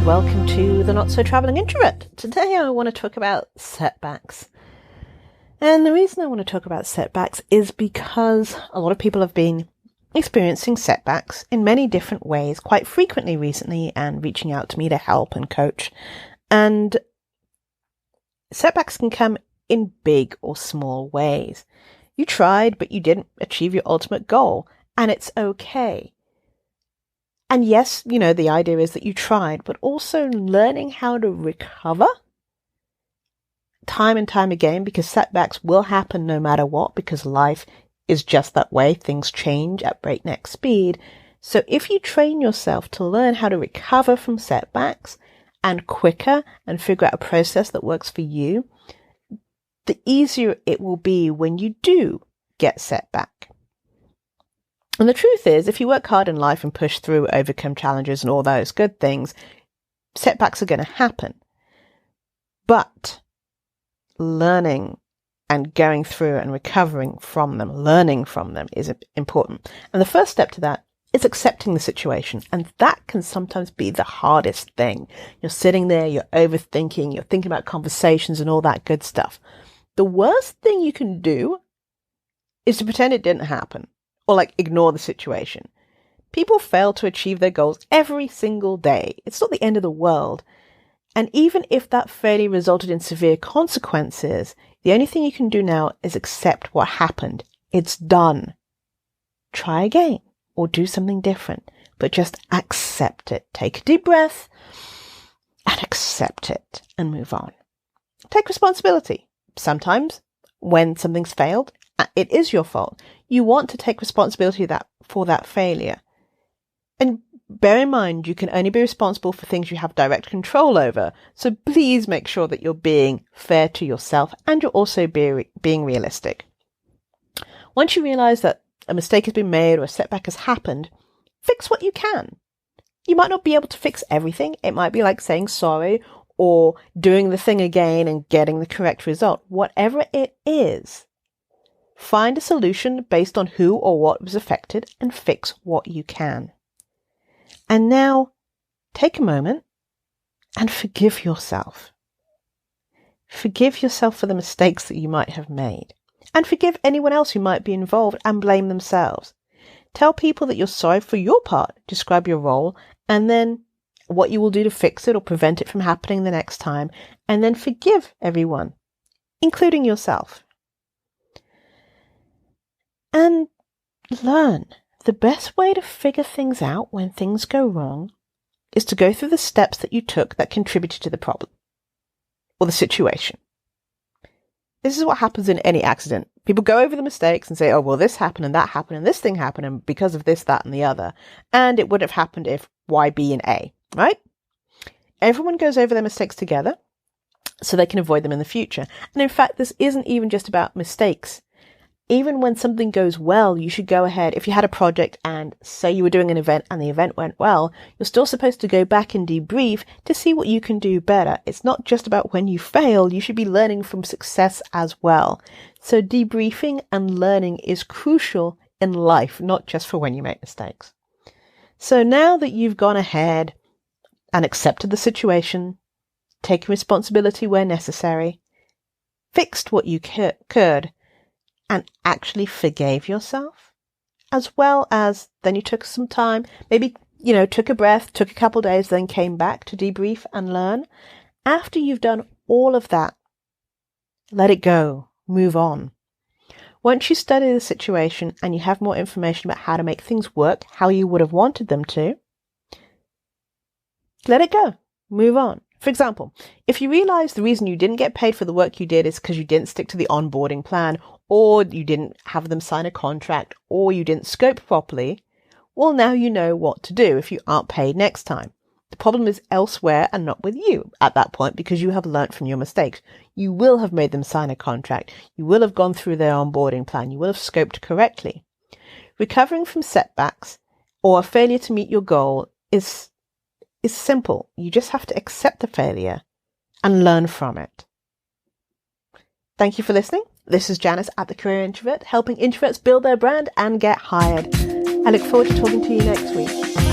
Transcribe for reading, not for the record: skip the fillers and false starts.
and welcome to the Not So Travelling Introvert. Today I want to talk about setbacks. And the reason I want to talk about setbacks is because a lot of people have been experiencing setbacks in many different ways quite frequently recently and reaching out to me to help and coach. And setbacks can come in big or small ways. You tried, but you didn't achieve your ultimate goal, and it's okay. And yes, the idea is that you tried, but also learning how to recover time and time again, because setbacks will happen no matter what, because life is just that way. Things change at breakneck speed. So if you train yourself to learn how to recover from setbacks and quicker and figure out a process that works for you, the easier it will be when you do get set back. And the truth is, if you work hard in life and push through, overcome challenges and all those good things, setbacks are going to happen. But learning and going through and recovering from them, learning from them is important. And the first step to that is accepting the situation. And that can sometimes be the hardest thing. You're sitting there, you're overthinking, you're thinking about conversations and all that good stuff. The worst thing you can do is to pretend it didn't happen. Or ignore the situation. People fail to achieve their goals every single day. It's not the end of the world. And even if that failure resulted in severe consequences, the only thing you can do now is accept what happened. It's done. Try again or do something different, but just accept it. Take a deep breath and accept it and move on. Take responsibility. Sometimes when something's failed, it is your fault. You want to take responsibility for that failure. And bear in mind, you can only be responsible for things you have direct control over. So please make sure that you're being fair to yourself and you're also being realistic. Once you realize that a mistake has been made or a setback has happened, fix what you can. You might not be able to fix everything. It might be like saying sorry or doing the thing again and getting the correct result. Whatever it is, find a solution based on who or what was affected and fix what you can. And now, take a moment and forgive yourself. Forgive yourself for the mistakes that you might have made. And forgive anyone else who might be involved and blame themselves. Tell people that you're sorry for your part, describe your role, and then what you will do to fix it or prevent it from happening the next time. And then forgive everyone, including yourself. And learn. The best way to figure things out when things go wrong is to go through the steps that you took that contributed to the problem or the situation. This is what happens in any accident. People go over the mistakes and say, oh, well, this happened and that happened and this thing happened and because of this, that and the other. And it would have happened if Y, B, and A, right? Everyone goes over their mistakes together so they can avoid them in the future. And in fact, this isn't even just about mistakes. Even when something goes well, you should go ahead. If you had a project and say you were doing an event and the event went well, you're still supposed to go back and debrief to see what you can do better. It's not just about when you fail. You should be learning from success as well. So debriefing and learning is crucial in life, not just for when you make mistakes. So now that you've gone ahead and accepted the situation, taken responsibility where necessary, fixed what you could, and actually forgave yourself, as well as then you took some time, maybe, took a breath, took a couple days, then came back to debrief and learn. After you've done all of that, let it go, move on. Once you study the situation and you have more information about how to make things work, how you would have wanted them to, let it go, move on. For example, if you realize the reason you didn't get paid for the work you did is because you didn't stick to the onboarding plan, or you didn't have them sign a contract, or you didn't scope properly, well, now you know what to do if you aren't paid next time. The problem is elsewhere and not with you at that point because you have learnt from your mistakes. You will have made them sign a contract. You will have gone through their onboarding plan. You will have scoped correctly. Recovering from setbacks or a failure to meet your goal is simple. You just have to accept the failure and learn from it. Thank you for listening. This is Janice at The Career Introvert, helping introverts build their brand and get hired. I look forward to talking to you next week.